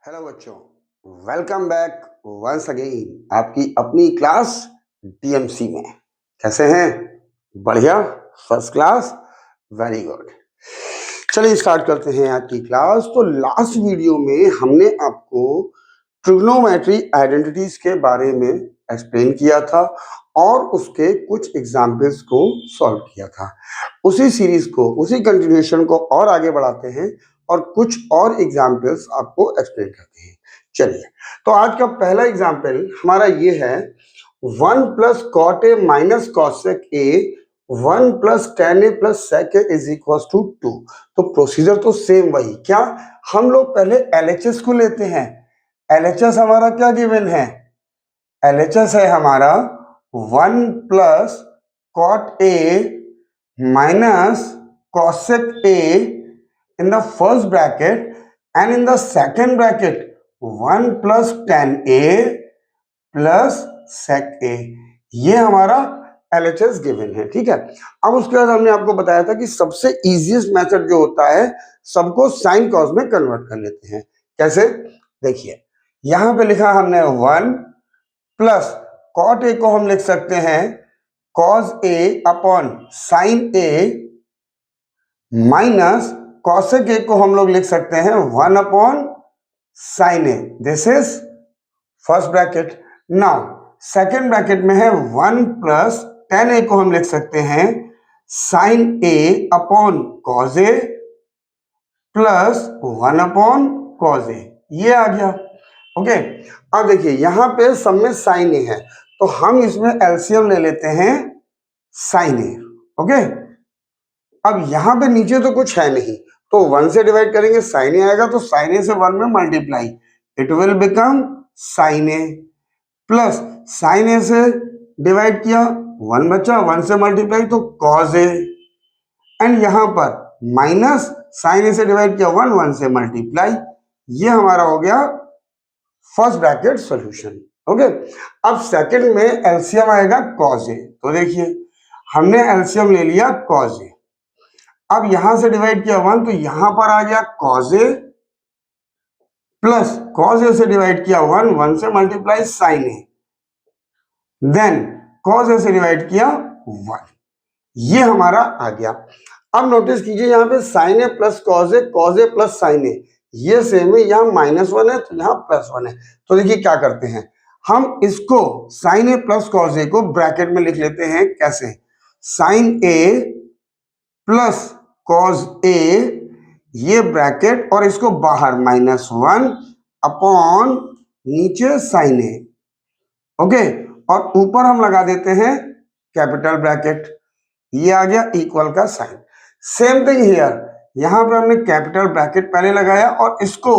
Hello बच्चों, welcome back once again आपकी अपनी क्लास डीएमसी में। कैसे हैं? बढ़िया, फर्स्ट क्लास, वेरी गुड। चलिए स्टार्ट करते हैं आज की क्लास। तो लास्ट वीडियो में हमने आपको ट्रिग्नोमेट्री आइडेंटिटीज के बारे में एक्सप्लेन किया था और उसके कुछ एग्जाम्पल्स को सॉल्व किया था। उसी सीरीज को, उसी कंटिन्यूएशन को और आगे बढ़ाते हैं और कुछ और एग्जाम्पल्स आपको एक्सप्लेन करते हैं। चलिए, तो आज का पहला एग्जाम्पल हमारा ये है 1 plus cot A minus cosec A 1 plus tan A plus sec A is equal to 2। तो प्रोसीजर तो सेम वही। क्या हम लोग पहले एलएचएस को लेते हैं। एलएचएस हमारा क्या गिवन है? एलएचएस है हमारा 1 plus cot A minus cosec A in the first bracket and in the second bracket 1 plus tan A plus sec A। ये हमारा LHS गिवन है, ठीक है। अब उसके बाद हमने आपको बताया था कि सबसे इजीएस्ट मेथड जो होता है, सबको साइन कॉस में कन्वर्ट कर लेते हैं। कैसे? देखिए, यहां पे लिखा हमने 1 प्लस कॉट ए को हम लिख सकते हैं cos A upon sine A minus cosec ए को हम लोग लिख सकते हैं 1 upon sign A. This is first bracket. Now second bracket में है 1 प्लस टेन ए को हम लिख सकते हैं sign A upon cos A plus 1 upon cos A. ये आ गया, ओके। अब देखिए, यहां पे सब में साइन ए है तो हम इसमें एलसीएम ले लेते हैं साइन ए, ओके। अब यहां पे नीचे तो कुछ है नहीं, तो 1 से डिवाइड करेंगे साइन ए आएगा, तो साइन ए से 1 में multiply, it will become sine A plus sine A से डिवाइड किया 1 बचा, 1 से मल्टीप्लाई तो कॉज ए, एंड यहां पर माइनस साइन ए से डिवाइड किया 1, 1 से मल्टीप्लाई। ये हमारा हो गया फर्स्ट ब्रैकेट सॉल्यूशन, ओके। अब सेकंड में एलसीएम आएगा कॉज ए। तो देखिए, हमने एलसीएम ले लिया कॉज ए। अब यहां से डिवाइड किया 1 तो यहां पर आ गया कॉज ए प्लस कॉज ए से डिवाइड किया 1, 1 से मल्टीप्लाई साइन ए, देन कॉज ए से डिवाइड किया 1। ये हमारा आ गया। अब नोटिस कीजिए, यहां पे sign A plus cos A plus sine ए, ये सेम है। यहां -1 है तो यहां +1 है। तो देखिए क्या करते हैं, हम इसको साइन ए प्लस कॉज ए को ब्रैकेट में लिख लेते हैं। कैसे? Sign A plus cos A, ये ब्रैकेट, और इसको बाहर -1 अपॉन नीचे साइन ए, ओके। और ऊपर हम लगा देते हैं कैपिटल ब्रैकेट। ये आ गया इक्वल का साइन। सेम थिंग हियर, यहां पे हमने कैपिटल ब्रैकेट पहले लगाया और इसको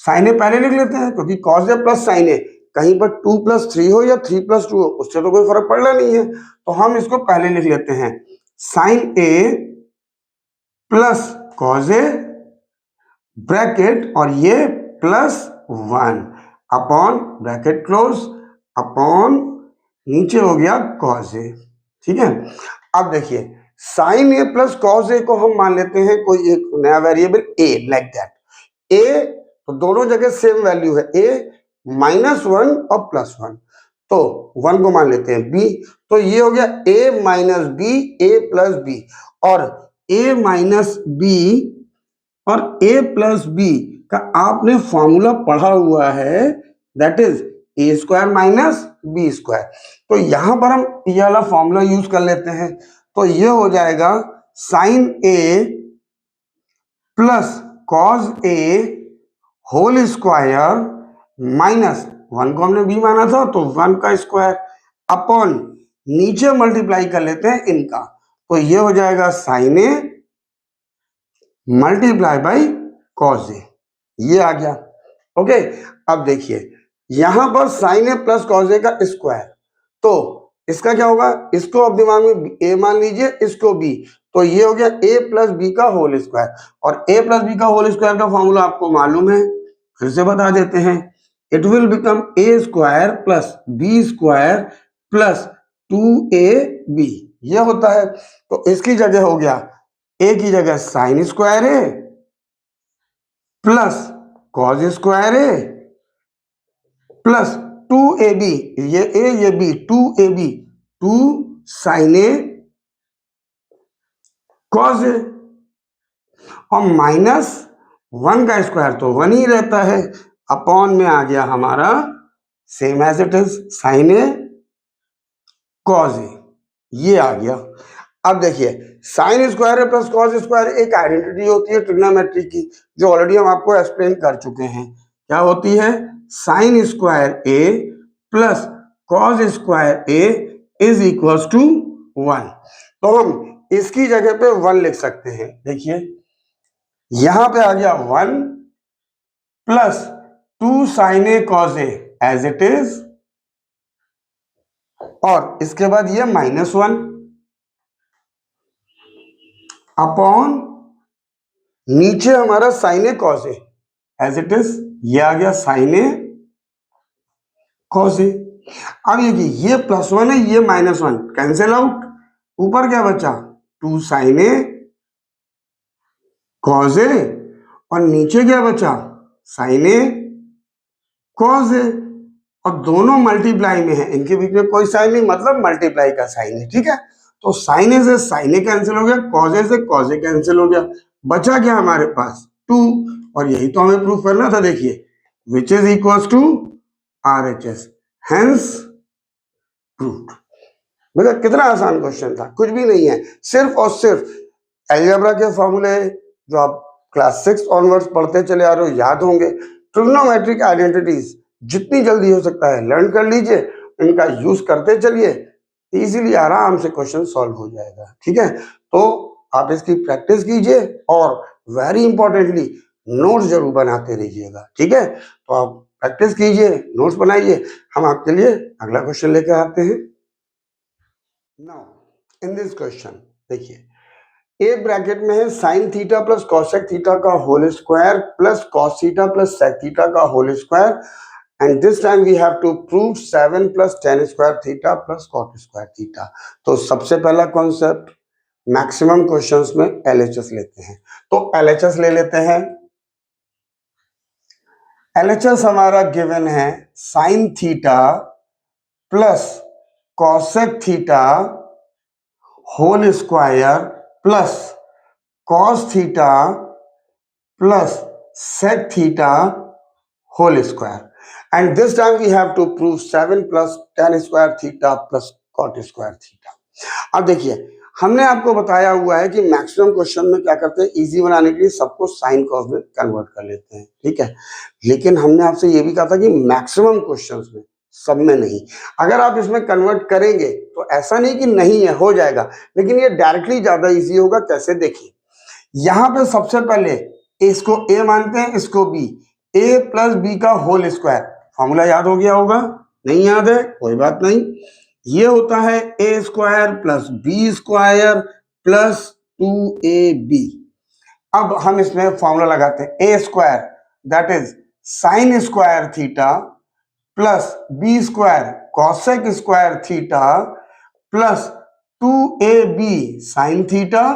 साइन ए पहले लिख लेते हैं, क्योंकि कॉस ए प्लस साइन ए, कहीं पर 2 + 3 हो या 3 + 2 हो, उससे तो कोई फर्क पड़ना नहीं है। तो हम इसको पहले लिख लेते हैं sign A plus cos A bracket, और ये +1 अपॉन ब्रैकेट क्लोज अपॉन नीचे हो गया कॉज ए, ठीक है। अब देखिए, साइन ए प्लस कॉज ए को हम मान लेते हैं कोई एक नया वेरिएबल ए, लाइक दैट। ए तो दोनों जगह सेम वैल्यू है, ए -1 और +1, तो 1 को मान लेते हैं बी। तो ये हो गया a minus B, A plus B, और a माइनस बी और a प्लस बी का आपने फॉर्मूला पढ़ा हुआ है, that is a square minus B square. तो यहां पर हम ये वाला फॉर्मूला यूज कर लेते हैं। तो ये हो जाएगा sine A plus cos A whole square minus 1 को हमने b माना था तो 1 का स्क्वायर अपॉन नीचे मल्टीप्लाई कर लेते हैं इनका, तो ये हो जाएगा sine A multiply by cos A. ये आ गया, ओके। अब देखिए, यहां पर sine A plus cos A का स्क्वायर, तो इसका क्या होगा, इसको अब दिमाग में a मान लीजिए, इसको b, तो ये हो गया a प्लस बी का होल स्क्वायर। और a प्लस बी का होल स्क्वायर का फॉर्मूला आपको मालूम है, फिर से बता देते हैं। It will become a square plus B square plus 2ab, ये होता है। तो इसकी जगह हो गया a की जगह sign square A plus cos square A plus 2ab, ये ए ये B, 2ab 2 sine A cos ए, और माइनस 1 का स्क्वायर तो 1 ही रहता है, अपॉन में आ गया हमारा same as it is sine A cos A, ये आ गया। अब देखिए साइन स्क्वायर है प्लस कॉस स्क्वायर एक आइडेंटिटी होती है ट्रिग्नोमेट्री की, जो ऑलरेडी हम आपको एक्सप्लेन कर चुके हैं। क्या होती है? Sine square A plus cos square A is equal to 1। तो हम इसकी जगह पे 1 लिख सकते हैं। देखिए यहां पे आ गया 1 plus 2 sine A cos A as it is, और इसके बाद ये -1 अपॉन नीचे हमारा sine A cos A as it is, ये आ गया साइन ए कॉस ए। अब ये +1 है, ये -1 कैंसिल आउट, ऊपर क्या बचा 2 साइन ए कॉस ए, और नीचे क्या बचा साइन ए कॉस ए, और दोनों मल्टीप्लाई में है, इनके बीच में कोई साइन नहीं, मतलब मल्टीप्लाई का साइन है। ठीक है, तो साइन ए से साइन ए कैंसिल हो गया, कॉस ए से कॉस ए कैंसिल हो गया, बचा क्या हमारे पास 2, और यही तो हमें प्रूफ करना था। देखिए which is equal to RHS, hence proved. मतलब कितना आसान क्वेश्चन था, कुछ भी नहीं है, सिर्फ और सिर्फ अलजेब्रा के फॉर्मूले जो आप क्लास 6 ऑनवर्ड्स पढ़ते चले आ रहे हो याद होंगे। ट्रिग्नोमेट्रिक आइडेंटिटीज जितनी जल्दी हो सकता है लर्न कर लीजिए, इनका यूज करते चलिए, इजीली आराम से क्वेश्चन सॉल्व हो जाएगा। ठीक है, तो आप इसकी प्रैक्टिस कीजिए और वेरी इंपॉर्टेंटली नोट्स जरूर बनाते रहिएगा। ठीक है, तो आप प्रैक्टिस कीजिए, नोट्स बनाइए, हम आपके लिए अगला क्वेश्चन लेकर आते हैं। नाउ इन दिस क्वेश्चन देखिए, एक ब्रैकेट में है sine theta plus cosec theta का whole square plus cos theta plus sec theta का whole square, and this time we have to prove 7 plus tan square theta plus cot square theta. तो सबसे पहला concept, maximum questions में LHS लेते हैं, तो LHS ले लेते हैं। LHS हमारा गिवन है sine theta plus cosec theta whole square plus cos theta plus sec theta whole square, and this time we have to prove 7 plus tan square theta plus cot square theta। अब देखिए हमने आपको बताया हुआ है कि maximum question में क्या करते हैं, इजी बनाने के लिए सबको साइन कॉस में कन्वर्ट कर लेते हैं। ठीक है, लेकिन हमने आपसे ये भी कहा था कि मैक्सिमम क्वेश्चंस में, सब में नहीं। अगर आप इसमें कन्वर्ट करेंगे तो ऐसा नहीं कि नहीं है, हो जाएगा, लेकिन ये डायरेक्टली ज्यादा इजी होगा। कैसे, देखिए यहाँ पे सबसे पहले इसको ए मानते हैं, इसको बी, ए प्लस बी का होल स्क्वायर, फॉर्मूला याद हो गया होगा, नहीं याद है कोई बात नहीं, ये होता है A square plus B square plus 2ab। अब हम इसमें फॉर्मूला लगाते हैं, A square that is sine square theta plus B square cosec square theta plus 2ab sine theta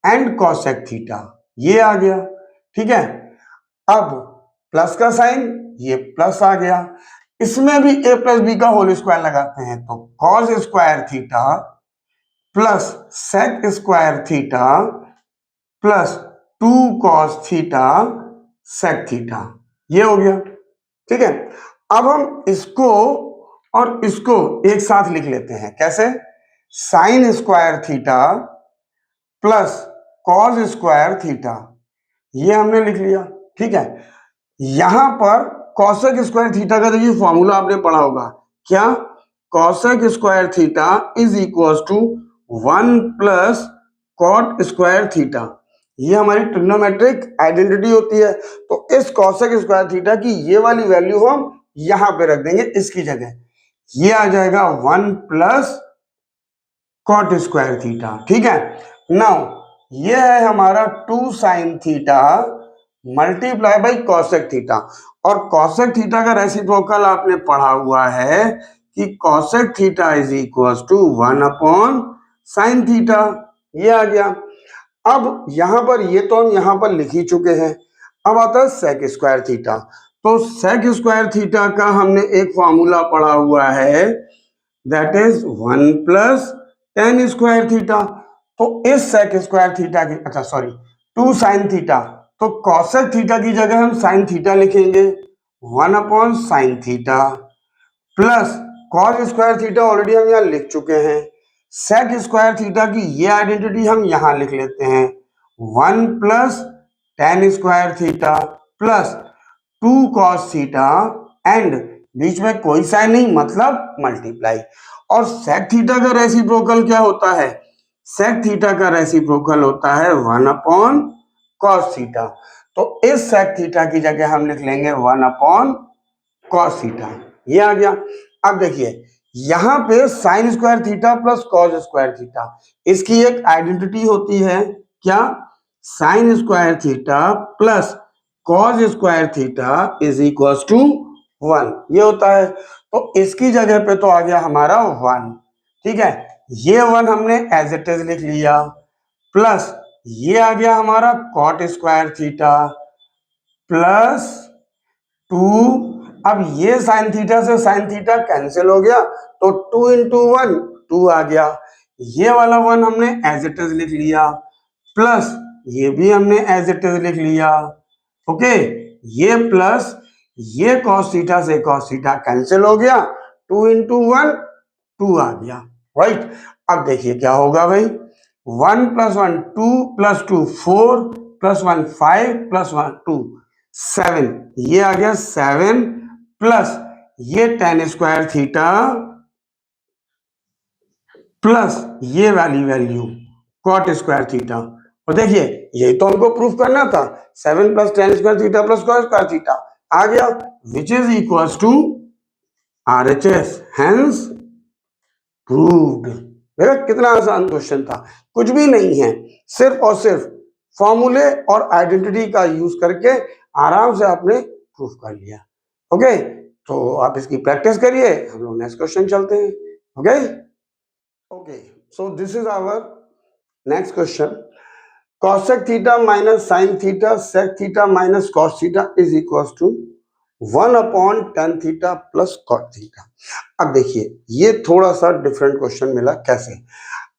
and cosec theta, ये आ गया। ठीक है, अब प्लस का साइन, ये प्लस आ गया, इसमें भी ए प्लस बी का होल स्क्वायर लगाते हैं, तो cos square theta plus sec square theta plus 2 cos theta sec theta, ये हो गया। ठीक है, अब हम इसको और इसको एक साथ लिख लेते हैं, कैसे, sign square theta plus cos square theta, ये हमने लिख लिया। ठीक है, यहां पर कॉसेक स्क्वायर थीटा का देखिए फॉर्मूला आपने पढ़ा होगा, क्या, cosec square theta is equal to 1 plus cot square theta, ये हमारी ट्रिग्नोमेट्रिक आइडेंटिटी होती है। तो इस कॉसेक स्क्वायर थीटा की ये वाली वैल्यू हम यहां पे रख देंगे इसकी जगह, ये आ जाएगा 1 प्लस कॉट स्क्वायर थीटा। ठीक है, नाउ ये है हमारा 2 sine theta multiply by cosec theta, और कॉसेक थीटा का रेसिप्रोकल आपने पढ़ा हुआ है कि cosec theta is equal to 1 upon sine theta, ये आ गया। अब यहां पर ये तो हम यहां पर लिख ही चुके हैं, अब आता है सेक स्क्वायर थीटा। तो सेक स्क्वायर थीटा का हमने एक फॉर्मूला पढ़ा हुआ है, that is 1 plus ten square theta. तो इस सेक स्क्वायर थीटा की, अच्छा सॉरी, 2 साइन थीटा, तो कॉसेक थीटा की जगह हम साइन थीटा लिखेंगे, 1 upon sine theta plus cos square theta already हम यहाँ लिख चुके हैं। सेक स्क्वायर थीटा की ये आइडेंटिटी हम यहाँ लिख लेते हैं, 1 plus ten square theta plus 2 cos theta and बीच में कोई साइन नहीं, मतलब मल्टीप्लाई। और सेक थीटा का रेसिप्रोकल क्या होता है? सेक थीटा का रेसिप्रोकल होता है 1 अपॉन कॉस थीटा। तो इस सेक थीटा की जगह हम लिख लेंगे 1 अपॉन कॉस थीटा। ये आ गया। अब देखिए यहां पे sine square theta plus cos square theta, इसकी एक आइडेंटिटी होती है क्या? Sine square theta plus cos square theta is equal to 1, ये होता है। तो इसकी जगह पे तो आ गया हमारा 1, ठीक है। ये 1 हमने एज इट इज लिख लिया, प्लस ये आ गया हमारा कॉट स्क्वायर थीटा प्लस 2। अब ये साइन थीटा से साइन थीटा कैंसिल हो गया, तो 2 इंटू 1 2 आ गया। ये वाला 1 हमने एज इट इज लिख लिया, प्लस ये भी हमने एज इट इज लिख लिया, ओके। ये प्लस ये कॉस थीटा से कॉस थीटा कैंसिल हो गया, 2 इंटू 1 2 आ गया, राइट। अब देखिए क्या होगा भाई, 1 प्लस 1 2 प्लस 2 4 प्लस 1 5 प्लस 1 2 7, ये आ गया 7 प्लस ये टेन स्क्वायर थीटा प्लस ये वाली वैल्यू कॉट स्क्वायर थीटा। और देखिए यही तो हमको प्रूफ करना था, 7 plus ten square theta plus cot square theta आ गया, which is equal to RHS, hence proved. देखा कितना आसान क्वेश्चन था, कुछ भी नहीं है, सिर्फ और सिर्फ फॉर्मूले और आइडेंटिटी का यूज करके आराम से आपने प्रूफ कर लिया, ओके। तो आप इसकी प्रैक्टिस करिए, हम लोग नेक्स्ट क्वेश्चन चलते हैं, okay. Okay, so this is our next question. cosec theta minus sine theta sec theta minus cos theta is equal to 1 upon tan theta plus cot theta. अब देखिए ये थोड़ा सा डिफरेंट क्वेश्चन मिला, कैसे?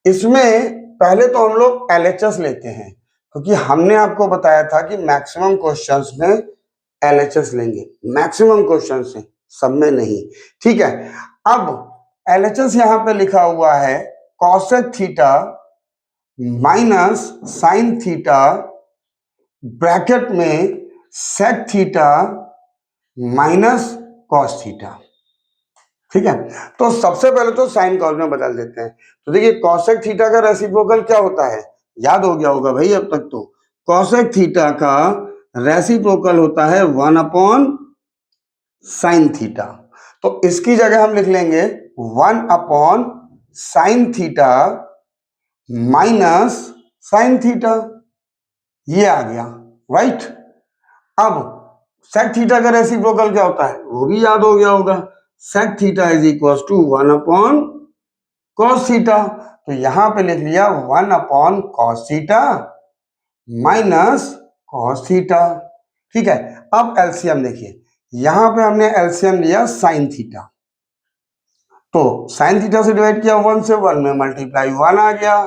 इसमें पहले तो हम लोग LHS लेते हैं, क्योंकि हमने आपको बताया था कि मैक्सिमम क्वेश्चंस में LHS लेंगे, मैक्सिमम क्वेश्चन से, सब में नहीं, ठीक है। अब LHS यहाँ पे लिखा हुआ है cosec theta minus sine theta bracket में sec theta minus cos theta, ठीक है। तो सबसे पहले तो साइन कॉस में बदल देते हैं। तो देखिए कॉसेक थीटा का रेसिप्रोकल क्या होता है, याद हो गया होगा भाई अब तक तो। कॉसेक थीटा का रेसिप्रोकल होता है 1 अपॉन साइन थीटा। तो इसकी जगह हम लिख लेंगे 1 upon sine theta minus sine theta, ये आ गया, राइट। अब सेक थीटा का रेसिप्रोकल क्या होता है वो भी याद हो गया होगा, sec theta is equal to 1 upon cos theta. तो यहां पे लिख लिया 1 upon cos theta minus cos theta, ठीक है। अब एलसीएम देखिए, यहां पे हमने एलसीएम लिया साइन थीटा, तो साइन थीटा से डिवाइड किया 1 से, 1 में मल्टीप्लाई 1 आ गया,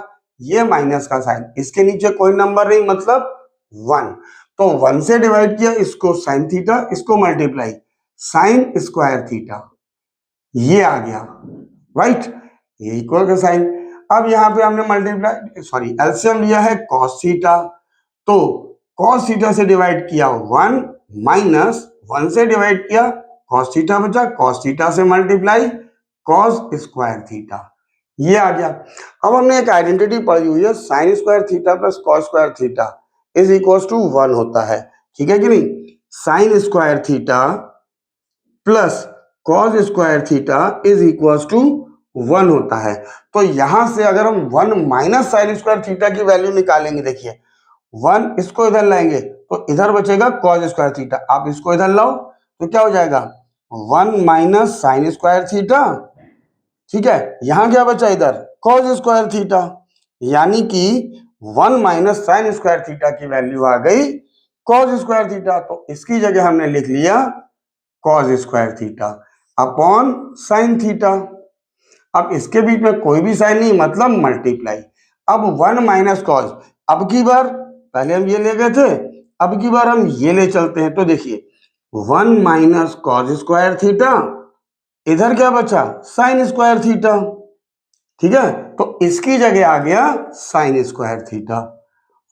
ये माइनस का साइन, इसके नीचे कोई नंबर नहीं मतलब 1, तो 1 से डिवाइड किया इसको साइन थीटा, इसको मल्टीप्लाई साइन स्क्वायर थीटा, ये आ गया, राइट, ये इक्वल का साइन। अब यहाँ पे हमने मल्टीप्लाई सॉरी एलसीएम लिया है कॉस थीटा, तो कॉस थीटा से डिवाइड किया 1 माइनस 1 से डिवाइड किया कॉस थीटा बचा, कॉस थीटा से मल्टीप्लाई कॉस स्क्वायर थीटा, ये आ गया। अब हमने एक आइडेंटिटी पढ़ी हुई है, sine square theta plus cos square theta is equal to 1 होता है, ठीक है कि नहीं। Sine square theta plus cos square theta is equal to 1 होता है। तो यहां से अगर हम 1 माइनस साइन स्क्वायर थीटा की वैल्यू निकालेंगे, देखिए 1 इसको इधर लाएंगे तो इधर बचेगा कॉस स्क्वायर थीटा, आप इसको इधर लाओ तो क्या हो जाएगा 1 माइनस साइन स्क्वायर थीटा, ठीक है। यहां क्या बचा इधर कॉस स्क्वायर थीटा, यानी कि 1 माइनस साइन स्क्वायर थीटा की वैल्यू आ गई कॉस स्क्वायर थीटा, तो इसकी जगह हमने लिख लिया cos square theta upon sine theta. अब इसके बीच में कोई भी साइन नहीं, मतलब मल्टीप्लाई। अब 1 माइनस कॉस, अब की बार पहले हम ये ले गए थे, अब की बार हम ये ले चलते हैं। तो देखिए 1 माइनस कॉस स्क्वायर थीटा, इधर क्या बचा साइन स्क्वायर थीटा, ठीक है। तो इसकी जगह आ गया sine square theta,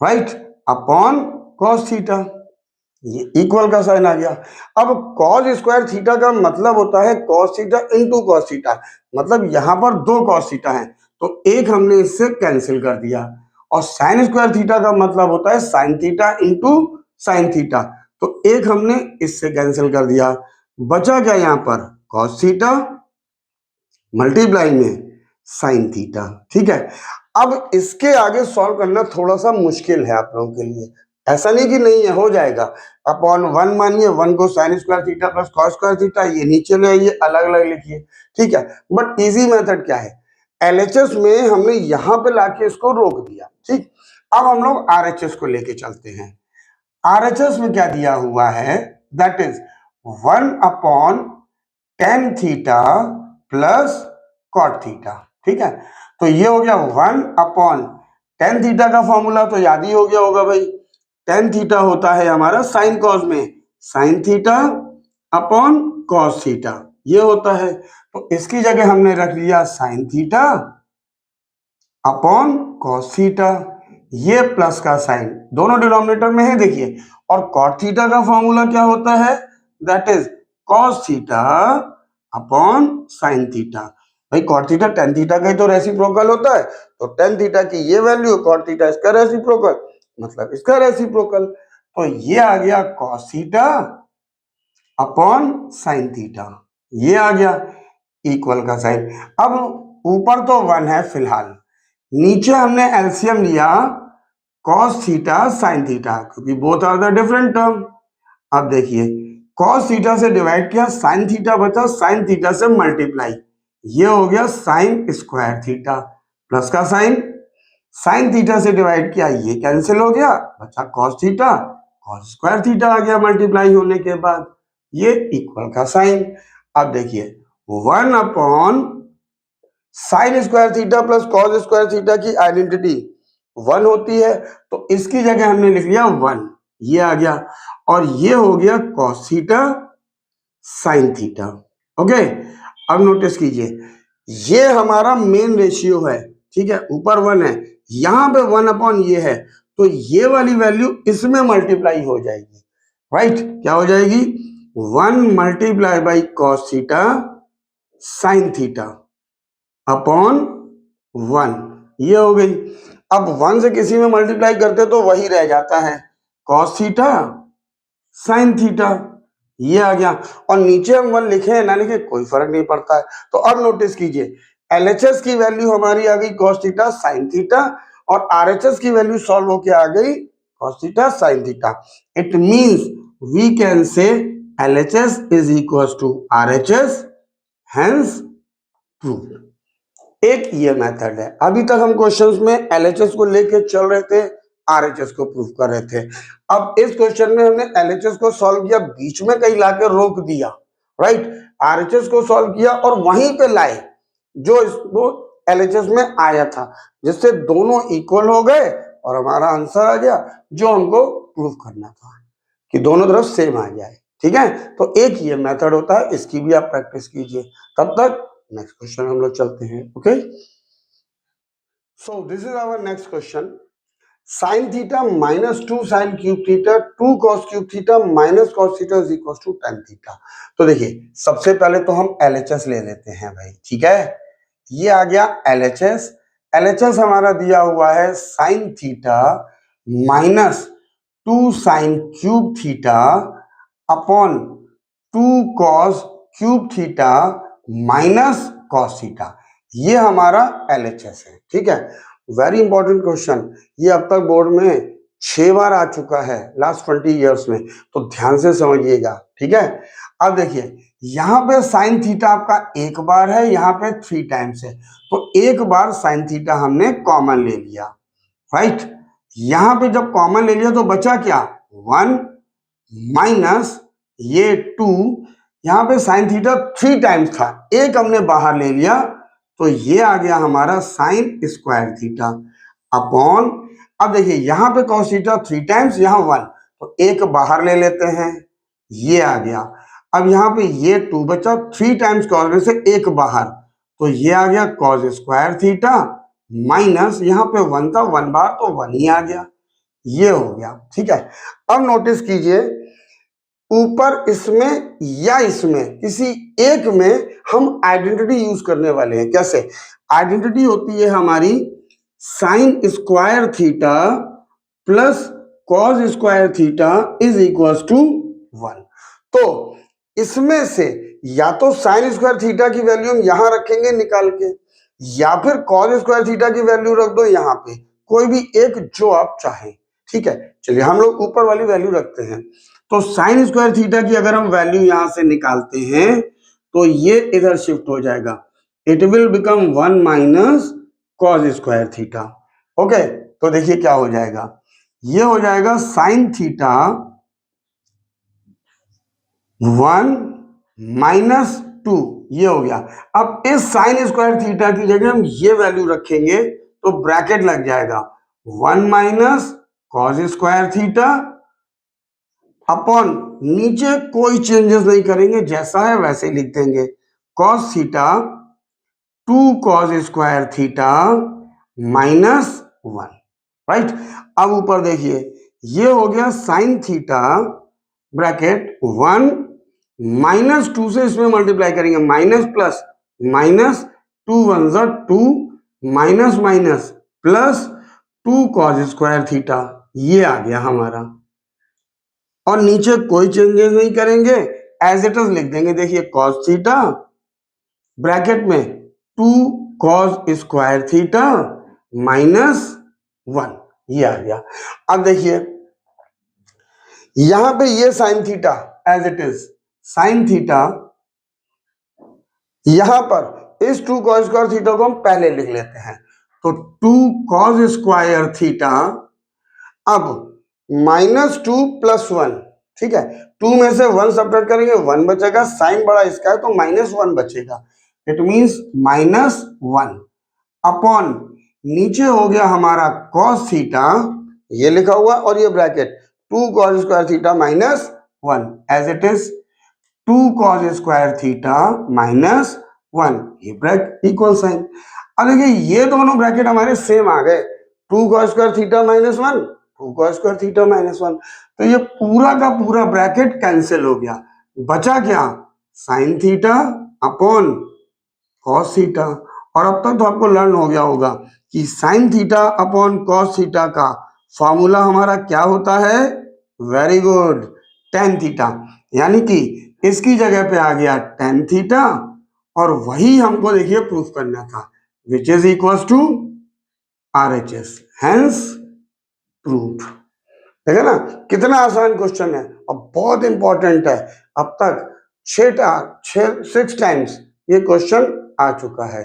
right, upon cos theta, ये इक्वल का साइन आ गया। अब कॉस स्क्वायर थीटा का मतलब होता है cos theta into cos theta, मतलब यहां पर दो कॉस थीटा है, तो एक हमने इससे कैंसिल कर दिया। और साइन स्क्वायर थीटा का मतलब होता है sine theta into sine theta, तो एक हमने इससे कैंसिल कर दिया। बचा क्या यहाँ पर कॉस थीटा मल्टीप्लाई में साइन थीटा, ठीक है। अब इसके आगे सॉल्व करना थोड़ा सा मुश्किल है आप लोगों के लिए, ऐसा नहीं कि नहीं है, हो जाएगा। अपॉन 1 मानिए, 1 को sign square theta plus cos square theta, ये नीचे ले आइए, अलग अलग लिखिए, ठीक है। बट इजी मेथड क्या है, एलएचएस में हमने यहां पे लाके इसको रोक दिया, ठीक। अब हम लोग आरएचएस को लेके चलते हैं। आरएचएस में क्या दिया हुआ है, that is 1 upon tan theta plus cot theta, ठीक है। तो ये हो गया 1 अपॉन टेन थीटा का फॉर्मूला तो याद ही हो गया होगा भाई, टेन थीटा होता है हमारा साइन कॉस में sign theta upon cos theta, ये होता है। तो इसकी जगह हमने रख लिया sign theta upon cos theta, ये प्लस का साइन दोनों डिनोमिनेटर में है देखिए। और कॉट थीटा का फॉर्मूला क्या होता है, that is cos theta upon sine theta. भाई कॉट थीटा टेन थीटा का ही तो रेसिप्रोकल होता है, तो टेन थीटा की ये वैल्यू, कॉट थीटा इसका रेसिप्रोकल, मतलब इसका रेसिप्रोकल, तो ये आ गया cos theta upon sine theta, ये आ गया इक्वल का साइन। अब ऊपर तो 1 है फिलहाल, नीचे हमने एलसीएम लिया कॉस थीटा साइन थीटा, क्योंकि both are the different term. अब देखिए कॉस थीटा से डिवाइड किया, साइन थीटा बचा, साइन थीटा से मल्टीप्लाई, ये हो गया साइन स्क्वायर थीटा प्लस का साइन, साइन थीटा से डिवाइड किया, ये कैंसिल हो गया, बचा cos theta, cos square theta आ गया मल्टीप्लाई होने के बाद, ये इक्वल का साइन। अब देखिए 1 upon sign square theta plus cos square theta की आइडेंटिटी 1 होती है, तो इसकी जगह हमने लिख लिया 1, ये आ गया, और ये हो गया cos theta sine theta, okay. अब नोटिस कीजिए ये हमारा मेन रेशियो है, ठीक है, ऊपर 1 है, यहां पे 1 अपॉन ये है, तो ये वाली वैल्यू इसमें मल्टीप्लाई हो जाएगी, राइट, क्या हो जाएगी 1 multiply by cos theta sine theta upon 1, ये हो गई। अब 1 से किसी में मल्टीप्लाई करते तो वही रह जाता है कॉस थीटा साइन थीटा, ये आ गया, और नीचे हम 1 लिखे हैं ना लिखे कोई फर्क नहीं पड़ता है। तो अब नोटिस कीजिए एलएचएस की वैल्यू हमारी आ गई cos थीटा sin थीटा, और आरएचएस की वैल्यू सॉल्व होके आ गई cos theta sin theta. It means we can say LHS is equal to RHS, hence prove. एक ये मेथड है, अभी तक हम क्वेश्चंस में LHS को लेके चल रहे थे, RHS को प्रूव कर रहे थे। अब इस क्वेश्चन में हमने LHS को सॉल्व किया, बीच में कहीं लाके रोक दिया, राइट, RHS को सॉल्व किया और वहीं पे लाए जो इसको LHS में आया था, जिससे दोनों इक्वल हो गए और हमारा आंसर आ गया जो हमको प्रूव करना था कि दोनों तरफ सेम आ जाए, ठीक है। तो एक ये मेथड होता है, इसकी भी आप प्रैक्टिस कीजिए। तब तक नेक्स्ट क्वेश्चन हम लोग चलते हैं, okay. So this is our next question, sine theta minus 2 sine cube theta 2 cos cube theta minus cos theta is equal to tan theta. तो देखिए सबसे पहले तो हम LHS ले लेते हैं भाई, ठीक है, ये आ गया LHS। LHS हमारा दिया हुआ है sine theta minus 2 sine cube theta upon 2 cos cube theta minus cos theta, ये हमारा LHS है, ठीक है। वेरी इंपॉर्टेंट क्वेश्चन, ये अब तक बोर्ड में 6 बार आ चुका है लास्ट 20 इयर्स में, तो ध्यान से समझिएगा, ठीक है। अब देखिए यहाँ पे साइन थीटा आपका एक बार है, यहाँ पे 3 टाइम्स है, तो एक बार साइन थीटा हमने कॉमन ले लिया, राइट। यहाँ पे जब कॉमन ले लिया तो बचा क्या 1 माइनस ये 2, यहां पे साइन थीटा 3 टाइम्स था, एक हमने बाहर ले लिया तो ये आ गया हमारा साइन स्क्वायर थीटा अपॉन, अब देखिए यहां पे कॉस थीटा 3 टाइम्स, यहां 1, तो एक बाहर ले लेते हैं, ये आ गया। अब यहाँ पे ये 2 बचा, 3 टाइम्स कॉस में से एक बाहर, तो ये आ गया कॉस स्क्वायर थीटा माइनस यहाँ पे 1 था, 1 बार तो 1 ही आ गया, ये हो गया। ठीक है, अब नोटिस कीजिए ऊपर इसमें या इसमें किसी एक में हम आइडेंटिटी यूज करने वाले हैं। कैसे? आइडेंटिटी होती है हमारी sine square theta plus cos square theta is equal to 1। तो इसमें से या तो साइन स्क्वायर थीटा की वैल्यू हम यहां रखेंगे निकाल के, या फिर कॉस स्क्वायर थीटा की वैल्यू रख दो यहां पे, कोई भी एक जो आप चाहें। ठीक है, चलिए हम लोग ऊपर वाली वैल्यू रखते हैं। तो साइन स्क्वायर थीटा की अगर हम वैल्यू यहां से निकालते हैं तो ये इधर शिफ्ट हो जाएगा, it will become 1 minus cos square theta. Okay, तो देखिए क्या हो जाएगा, ये हो जाएगा साइन थीटा 1 माइनस 2, ये हो गया। अब इस साइन स्क्वायर थीटा की जगह हम ये वैल्यू रखेंगे तो ब्रैकेट लग जाएगा 1 minus cos square theta upon, नीचे कोई चेंजेस नहीं करेंगे, जैसा है वैसे ही लिख देंगे, cos theta 2 cos square theta minus 1। Right, अब ऊपर देखिए ये हो गया साइन थीटा ब्रैकेट 1 माइनस 2 से इसमें मल्टीप्लाई करेंगे, माइनस प्लस माइनस 2 1 जा 2 minus minus plus 2 cos square theta, ये आ गया हमारा। और नीचे कोई चेंजेस नहीं करेंगे, एज इट इज लिख देंगे। देखिए कॉस थीटा ब्रैकेट में 2 कॉस स्क्वायर थीटा माइनस 1, ये आ गया। अब देखिए यहां पे ये sine theta as it is, sine theta यहां पर इस 2 कॉस स्क्वायर थीटा को हम पहले लिख लेते हैं, तो 2 कॉस स्क्वायर थीटा, अब माइनस 2 प्लस 1, ठीक है, 2 में से 1 सब्ट्रैक्ट करेंगे 1 बचेगा, साइन बड़ा इसका है तो माइनस 1 बचेगा, इट मींस माइनस 1 अपॉन, नीचे हो गया हमारा कॉस थीटा, ये लिखा हुआ और ये bracket 2 cos square theta minus 1 as it is 2 cos square theta minus 1, ये ब्रैकेट इक्वल साइन। अब देखिए ये दोनों ब्रैकेट हमारे सेम आ गए, 2 cos square theta minus 1, 2 cos square theta minus 1, तो ये पूरा का पूरा ब्रैकेट कैंसिल हो गया, बचा क्या, sign theta upon cos theta. और अब तक तो आपको लर्न हो गया होगा कि sign theta upon cos theta का फॉर्मूला हमारा क्या होता है, वेरी गुड, टेन थीटा, यानी कि इसकी जगह पे आ गया टेन थीटा, और वही हमको देखिए प्रूफ करना था, which is equal to RHS, hence proof. देखा ना कितना आसान क्वेश्चन है और बहुत इंपॉर्टेंट है। अब तक 6 टाइम्स ये क्वेश्चन आ चुका है,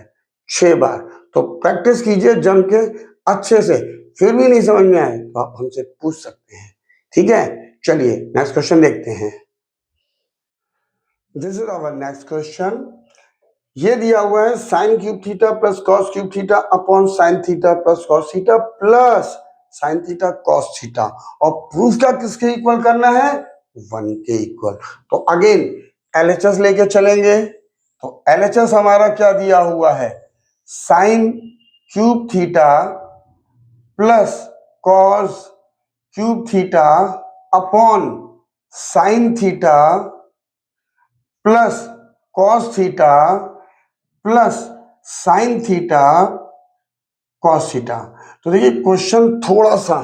6 बार। तो प्रैक्टिस कीजिए जम के अच्छे से, फिर भी नहीं समझ में आए तो आप हमसे पूछ सकते हैं। ठीक है, चलिए नेक्स्ट क्वेश्चन देखते हैं। This is our next question. ये दिया हुआ है sine cube theta plus cos cube theta upon sine theta plus cos theta plus sine theta cos theta, और प्रूफ क्या किसके इक्वल करना है, 1 के इक्वल। तो अगेन LHS लेके चलेंगे, तो LHS हमारा क्या दिया हुआ है, sine cube theta plus cos cube theta upon sine theta plus cos theta plus sine theta cos theta. तो देखिए क्वेश्चन थोड़ा सा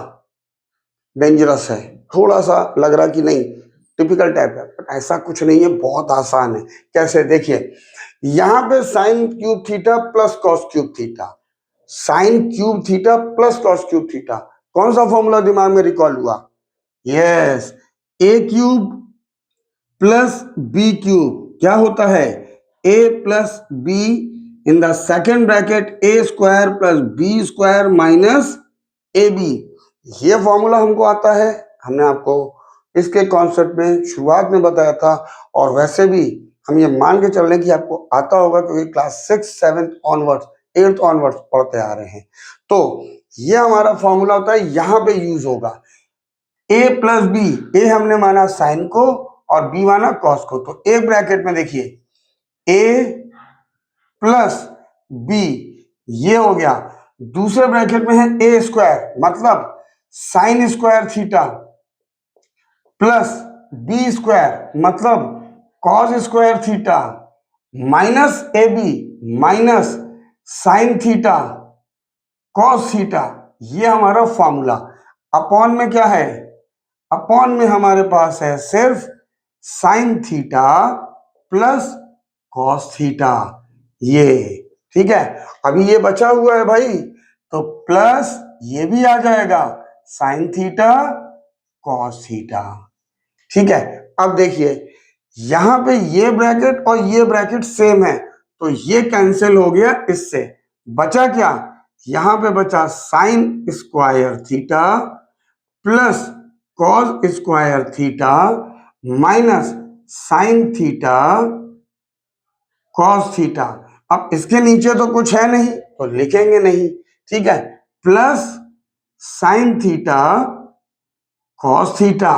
डेंजरस है, थोड़ा सा लग रहा कि नहीं टिपिकल टाइप है, बट ऐसा कुछ नहीं है, बहुत आसान है। कैसे, देखिए यहां पे sine cube theta plus cos cube theta, sine cube theta plus cos cube theta, कौन सा फॉर्मूला दिमाग में रिकॉल हुआ, yes, A cube plus B cube क्या होता है, a plus B in the second bracket a square plus B square minus ab, ये formula हमको आता है। हमने आपको इसके कॉन्सेप्ट में शुरुआत में बताया था, और वैसे भी हम ये मान के चल रहे हैं कि आपको आता होगा, क्योंकि क्लास 6, 7 ऑनवर्ड्स, 8th ऑनवर्ड्स पढ़ते आ रहे हैं। तो ये हमारा फॉर्मूला होता है, यहाँ पे यूज होगा a प्लस बी। ए हमने माना साइन को और बी माना कॉस को। तो एक ब्रैकेट में देखिए a प्लस बी, ये हो गया। दूसरे ब्रैकेट में है ए स्क्वायर, मतलब sine square theta, plus B square मतलब cos square theta, minus A B minus sine theta cos theta. ये हमारा फॉर्मूला। अपॉन में क्या है? अपॉन में हमारे पास है सिर्फ sign theta plus cos theta, ये ठीक है। अभी ये बचा हुआ है भाई, तो प्लस ये भी आ जाएगा साइन थीटा कॉस थीटा, ठीक है। अब देखिए यहां पे ये ब्रैकेट और ये ब्रैकेट सेम है, तो ये कैंसिल हो गया इससे। बचा क्या? यहां पे बचा sign square theta plus cos square theta minus sine theta cos theta. अब इसके नीचे तो कुछ है नहीं तो लिखेंगे नहीं, ठीक है। Plus sine theta cos theta.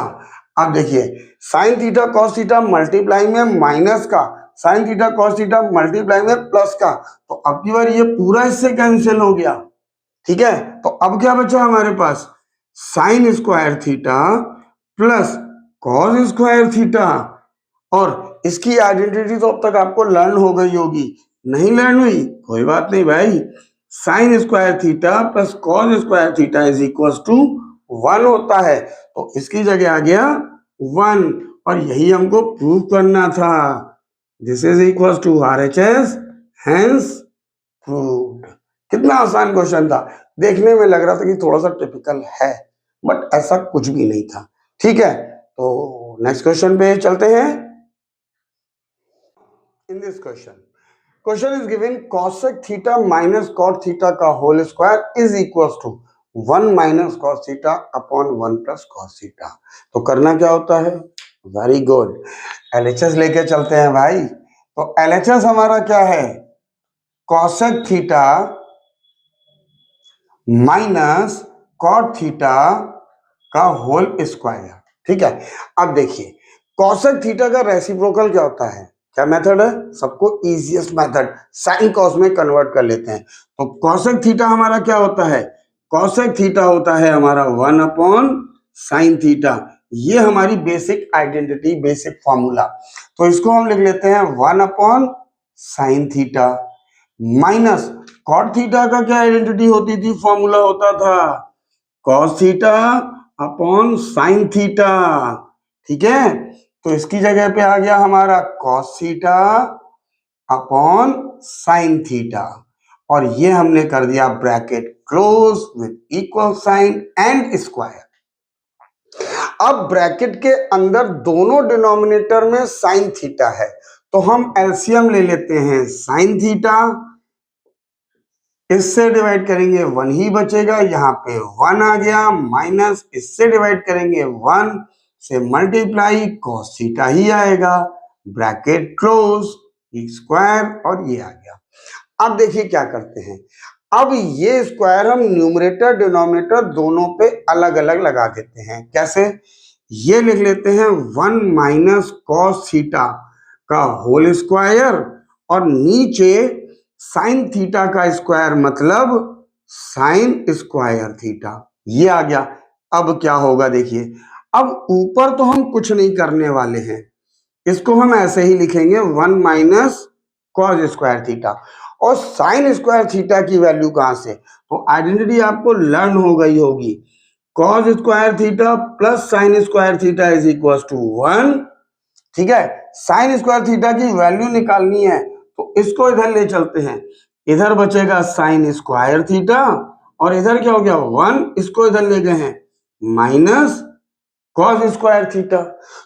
अब देखिए sign theta cos theta multiply में माइनस का, sign theta cos theta multiply में प्लस का, तो अब की बार ये पूरा इससे कैंसिल हो गया, ठीक है। तो अब क्या बचा हमारे पास? Sine square theta plus cos square theta. और इसकी आइडेंटिटी तो अब तक आपको लर्न हो गई होगी, नहीं लर्न हुई कोई बात नहीं भाई। Sine square theta plus cos square theta is equal to 1 होता है, तो इसकी जगह आ गया 1, और यही हमको प्रूव करना था। This is equal to RHS, hence proved. कितना आसान क्वेश्चन था, देखने में लग रहा था कि थोड़ा सा टिपिकल है, बट ऐसा कुछ भी नहीं था, ठीक है। तो नेक्स्ट क्वेश्चन पे चलते हैं। In this question is given cosec theta minus cot theta का whole square is equal to 1 minus cos theta upon 1 plus cos theta. तो करना क्या होता है? वेरी गुड, LHS लेके चलते हैं भाई। तो LHS हमारा क्या है? cosec theta minus cot theta का होल स्क्वायर, ठीक है। अब देखिए cosec थीटा का रेसिप्रोकल क्या होता है? क्या मेथड है? सबको इजीएस्ट मेथड साइन कॉस में कन्वर्ट कर लेते हैं। तो cosec थीटा हमारा क्या होता है? cosec थीटा होता है हमारा 1 अपॉन साइन थीटा। ये हमारी बेसिक आइडेंटिटी, बेसिक फॉर्मूला। तो इसको हम लिख लेते हैं 1 upon sine theta minus cot theta का क्या आइडेंटिटी होती थी, फॉर्मूला होता था cos theta upon sine theta, ठीक है। तो इसकी जगह पे आ गया हमारा cos theta upon sine theta, और ये हमने कर दिया bracket close with equal sign and square. अब ब्रैकेट के अंदर दोनों डिनोमिनेटर में साइन थीटा है, तो हम एलसीएम ले लेते हैं साइन थीटा, इससे डिवाइड करेंगे 1 ही बचेगा, यहाँ पे 1 आ गया, माइनस इससे डिवाइड करेंगे 1 से मल्टीप्लाई कॉस थीटा ही आएगा, ब्रैकेट क्लोज स्क्वायर, और ये आ गया। अब देखिए क्या करते हैं, अब ये स्क्वायर हम न्यूमरेटर डिनोमिनेटर दोनों पे अलग अलग लगा देते हैं। कैसे? ये लिख लेते हैं 1 माइनस कॉस थीटा का होल स्क्वायर, और नीचे साइन थीटा का स्क्वायर मतलब साइन स्क्वायर थीटा, ये आ गया। अब क्या होगा देखिए, अब ऊपर तो हम कुछ नहीं करने वाले हैं, इसको हम ऐसे ही लिखेंगे 1 माइनस कॉस स्क्वायर थीटा। और साइन स्क्वायर थीटा की वैल्यू कहां से? तो आइडेंटिटी आपको लर्न हो गई होगी, cos square theta plus sine square theta is equal to 1, ठीक है। साइन स्क्वायर थीटा की वैल्यू निकालनी है, तो इसको इधर ले चलते हैं, इधर बचेगा साइन स्क्वायर थीटा, और इधर क्या हो गया 1, इसको इधर ले गए हैं माइनस कॉस स्क्वायर थीटा।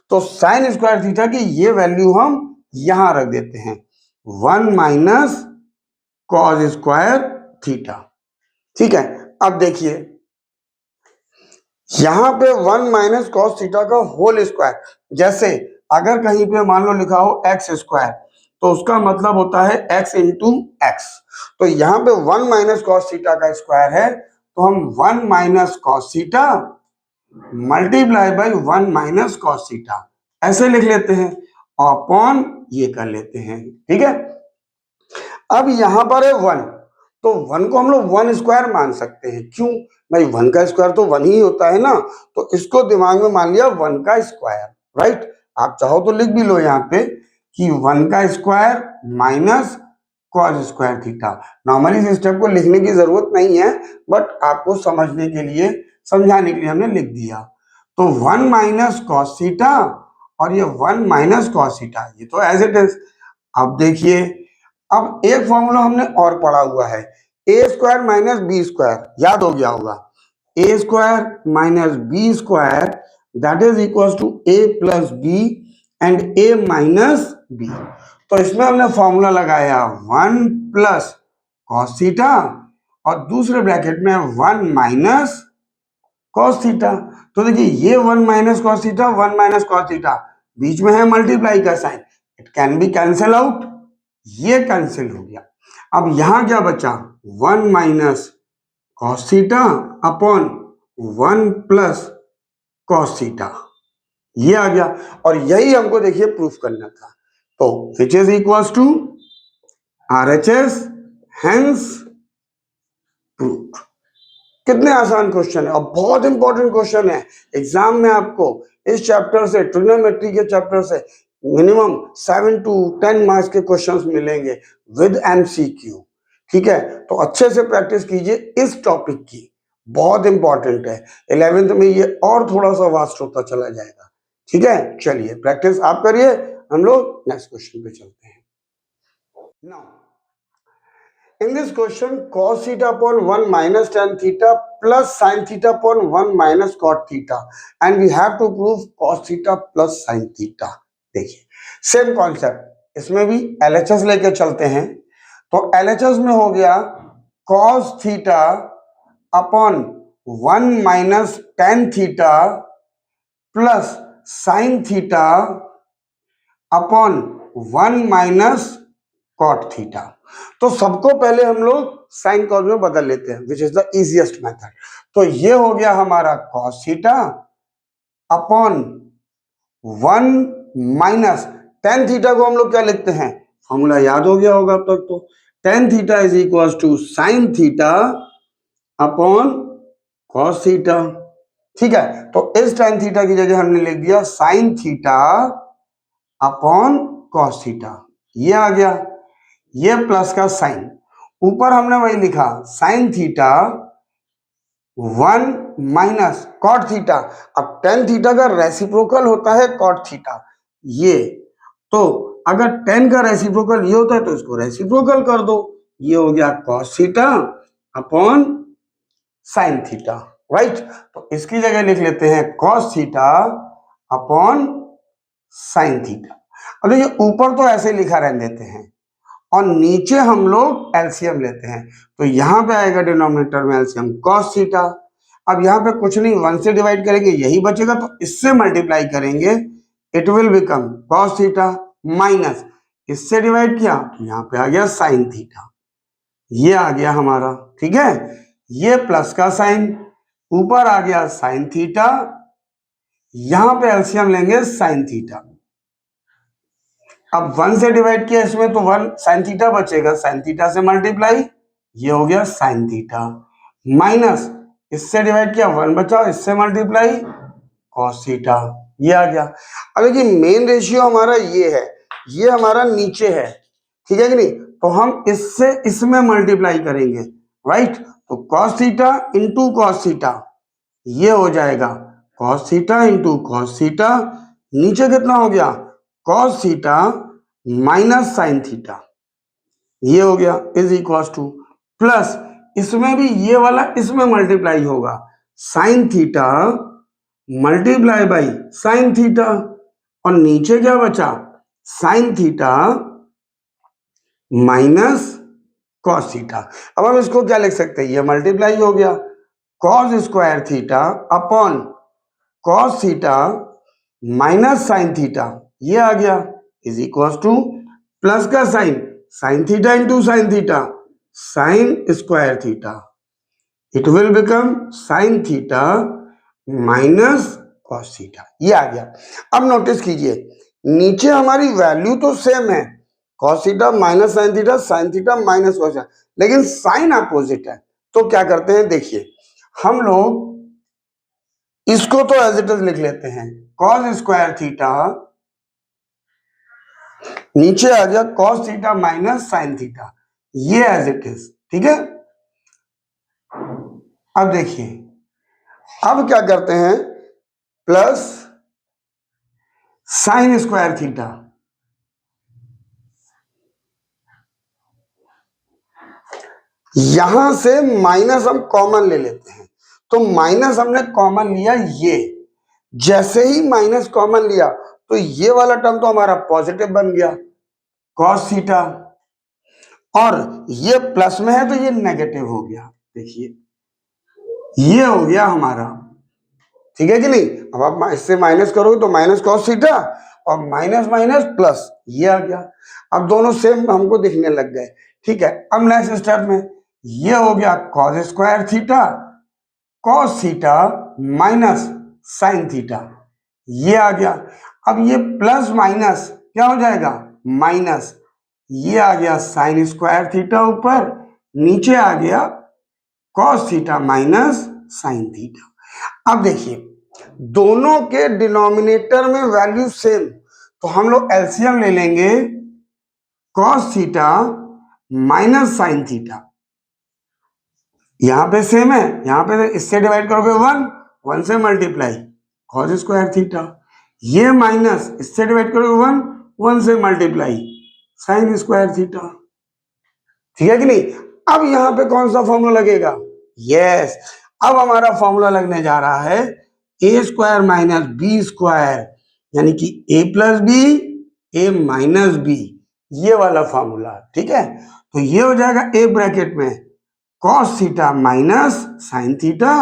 तो साइन स्क्वायर थीटा की ये वैल्यू हम यहां रख देते हैं 1 माइनस कॉस स्क्वायर थीटा, ठीक है। अब देखिए यहां पे 1 माइनस कॉस थीटा का होल स्क्वायर, जैसे अगर कहीं पे मान लो लिखा हो एक्स स्क्वायर तो उसका मतलब होता है एक्स इंटू एक्स। तो यहाँ पे 1 माइनस कॉस थीटा का स्क्वायर है तो हम 1 minus cos theta multiply by 1 minus cos theta ऐसे लिख लेते हैं, अपॉन ये कर लेते हैं। ठीक है, अब यहां पर है 1, तो 1 को हम लोग 1 स्क्वायर मान सकते हैं। क्यों भाई, 1 का स्क्वायर तो 1 ही होता है ना, तो इसको दिमाग में मान लिया 1 का स्क्वायर। राइट, आप चाहो तो लिख भी लो यहाँ पे कि 1 का square minus cos square theta. Normally इस स्टेप को लिखने की जरूरत नहीं है, बट आपको समझने के लिए, समझाने के लिए हमने लिख दिया। तो 1 माइनस कॉस थीटा और ये 1 माइनस कॉस थीटा, ये तो एज इट इज। अब देखिए, अब एक फॉर्मूला हमने और पढ़ा हुआ है, A square minus B square, याद हो गया होगा। A square minus B square that is equal to A plus B and A minus B. तो इसमें हमने फॉर्मूला लगाया 1 प्लस कॉस थीटा और दूसरे ब्रैकेट में 1 माइनस कॉस थीटा। तो देखिए ये 1 minus cos theta, 1 minus cos theta, बीच में है मल्टीप्लाई का sine, it can be cancel out, ये कैंसिल हो गया। अब यहां क्या बचा, 1 minus cos theta upon 1 plus cos theta, ये आ गया। और यही हमको देखिए प्रूफ करना था। तो which is equals to RHS, hence proof. कितने आसान क्वेश्चन है और बहुत इंपॉर्टेंट क्वेश्चन है। एग्जाम में आपको इस चैप्टर से, ट्रिग्नोमेट्री के चैप्टर से मिनिमम 7 to 10 मार्क्स के क्वेश्चंस मिलेंगे विद MCQ। ठीक है, तो अच्छे से प्रैक्टिस कीजिए इस टॉपिक की, बहुत इंपॉर्टेंट है। 11th में ये और थोड़ा सा वास्ट होता चला जाएगा। ठीक है, चलिए प्रैक्टिस आप करिए, हम लोग नेक्स्ट क्वेश्चन पे चलते हैं। Now in this question, cos theta upon 1 minus tan theta plus sin theta upon 1 minus cot theta, and we have to prove cos theta plus sin theta। देखिए सेम कॉन्सेप्ट, इसमें भी LHS लेके चलते हैं। तो LHS में हो गया cos theta upon 1 minus tan theta plus sin theta upon 1 minus cot theta। तो सबको पहले हम लोग साइन कॉस में बदल लेते हैं, which is the easiest method. तो ये हो गया हमारा cos theta upon 1 minus tan theta को हम लोग क्या लिखते हैं, फॉर्मूला याद हो गया होगा अब तक। तो tan theta is equal to sine theta upon cos theta. ठीक है, तो इस टेन थीटा की जगह हमने लिख दिया sign theta upon cos theta, ये आ गया। ये प्लस का साइन, ऊपर हमने वही लिखा sine theta 1 minus cot theta. अब टेन थीटा का रेसिप्रोकल होता है कॉट थीटा, ये तो अगर टेन का रेसिप्रोकल ये होता है तो इसको रेसिप्रोकल कर दो, ये हो गया cos theta upon sine theta. Right, तो इसकी जगह लिख लेते हैं cos theta upon sine theta. अब देखिए ऊपर तो ऐसे लिखा रहने देते हैं और नीचे हम लोग एलसीएम लेते हैं, तो यहां पे आएगा डिनोमिनेटर में एलसीएम cos थीटा। अब यहां पे कुछ नहीं, 1 से डिवाइड करेंगे यही बचेगा, तो इससे मल्टीप्लाई करेंगे, it will become cos theta minus इससे डिवाइड किया तो यहां पे आ गया sin थीटा, ये आ गया हमारा। ठीक है, ये प्लस का साइन, ऊपर आ गया sin थीटा, यहां पे एलसीएम लेंगे sin थीटा। अब 1 से डिवाइड किया इसमें तो 1 साइन थीटा बचेगा, साइन थीटा से मल्टीप्लाई, ये हो गया साइन थीटा माइनस इससे डिवाइड किया 1 बचा, इससे मल्टीप्लाई कॉस थीटा, ये आ गया। अब देखिए मेन रेशियो हमारा ये है, ये हमारा नीचे है, ठीक है कि नहीं, तो हम इससे इसमें मल्टीप्लाई करेंगे। राइट, तो cos theta into cos theta, ये हो जाएगा cos theta into cos theta, नीचे कितना हो गया cos theta minus sine theta, ये हो गया इज इक्वल टू प्लस इसमें भी ये वाला इसमें मल्टीप्लाई होगा sign theta multiply by sine theta, और नीचे क्या बचा sine theta minus cos theta. अब हम इसको क्या लिख सकते हैं, ये मल्टीप्लाई हो गया cos square theta upon cos theta minus sine theta, ये आ गया, इज इक्वल टू प्लस का sine theta into sine theta, sign square theta, it will become sign theta minus cos theta, ये आ गया। अब नोटिस कीजिए नीचे हमारी वैल्यू तो सेम है, cos theta minus sine theta minus cos theta, लेकिन साइन अपोजिट है। तो क्या करते हैं, देखिए हम लोग इसको तो एज इट इज लिख लेते हैं, कॉस स्क्वायर थीटा नीचे आ गया cos theta minus sine theta, ये एज इट इज, ठीक है। अब देखिए अब क्या करते हैं, प्लस साइन स्क्वायर थीटा, यहां से माइनस हम कॉमन ले लेते हैं, तो माइनस हमने कॉमन लिया, ये जैसे ही माइनस कॉमन लिया तो ये वाला टर्म तो हमारा पॉजिटिव बन गया कॉस थीटा, और ये प्लस में है तो ये नेगेटिव हो गया, देखिए ये हो गया हमारा, ठीक है कि नहीं। अब आप इससे माइनस करोगे तो माइनस कॉस थीटा और माइनस माइनस प्लस, ये आ गया। अब दोनों सेम हमको दिखने लग गए, ठीक है। अब नेक्स्ट स्टेप में ये हो गया cos square theta cos theta minus sine theta, ये आ गया। अब ये प्लस माइनस क्या हो जाएगा, माइनस, ये आ गया साइन स्क्वायर थीटा ऊपर, नीचे आ गया cos theta minus sine theta. अब देखिए दोनों के डिनोमिनेटर में वैल्यू सेम, तो हम लोग एलसीएम ले लेंगे cos theta minus sine theta, यहां पे सेम है, यहां पे इससे डिवाइड करोगे 1 से मल्टीप्लाई कॉस स्क्वायर थीटा, ये माइनस इससे डिवाइड करोगे 1 से मल्टीप्लाई साइन स्क्वायर थीटा, ठीक है कि नहीं। अब यहां पे कौन सा फॉर्मूला लगेगा, यस, अब हमारा फॉर्मूला लगने जा रहा है A square minus B square, यानी कि ए प्लस बी ए माइनस बी, ये वाला फॉर्मूला, ठीक है। तो ये हो जाएगा ए ब्रैकेट में cos theta minus sine theta,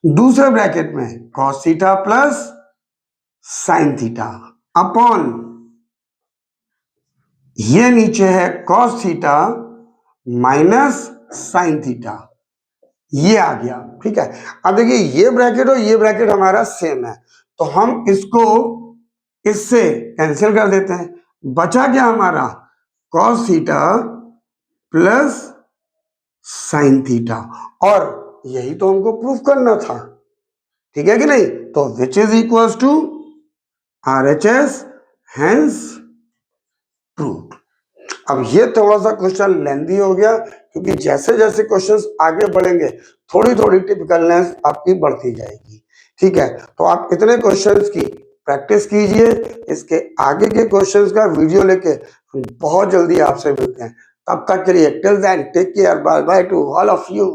दूसरे ब्रैकेट में cos theta plus sine theta upon ये नीचे है cos theta minus sine theta, ये आ गया, ठीक है। अब देखिए ये ब्रैकेट और ये ब्रैकेट हमारा सेम है, तो हम इसको इससे कैंसिल कर देते हैं, बचा क्या हमारा cos theta plus sine theta, और यही तो हमको प्रूफ करना था, ठीक है कि नहीं। तो which is equal to RHS, hence proof. अब ये थोड़ा सा क्वेश्चन लेंदी हो गया, क्योंकि जैसे जैसे क्वेश्चंस आगे बढ़ेंगे थोड़ी थोड़ी टिपिकलनेस आपकी बढ़ती जाएगी, ठीक है। तो आप इतने क्वेश्चंस की प्रैक्टिस कीजिए, इसके आगे के क्वेश्चंस का वीडियो लेके हम बहुत जल्दी आपसे मिलते हैं, तब तक के लिए till then take care, bye bye to all of you.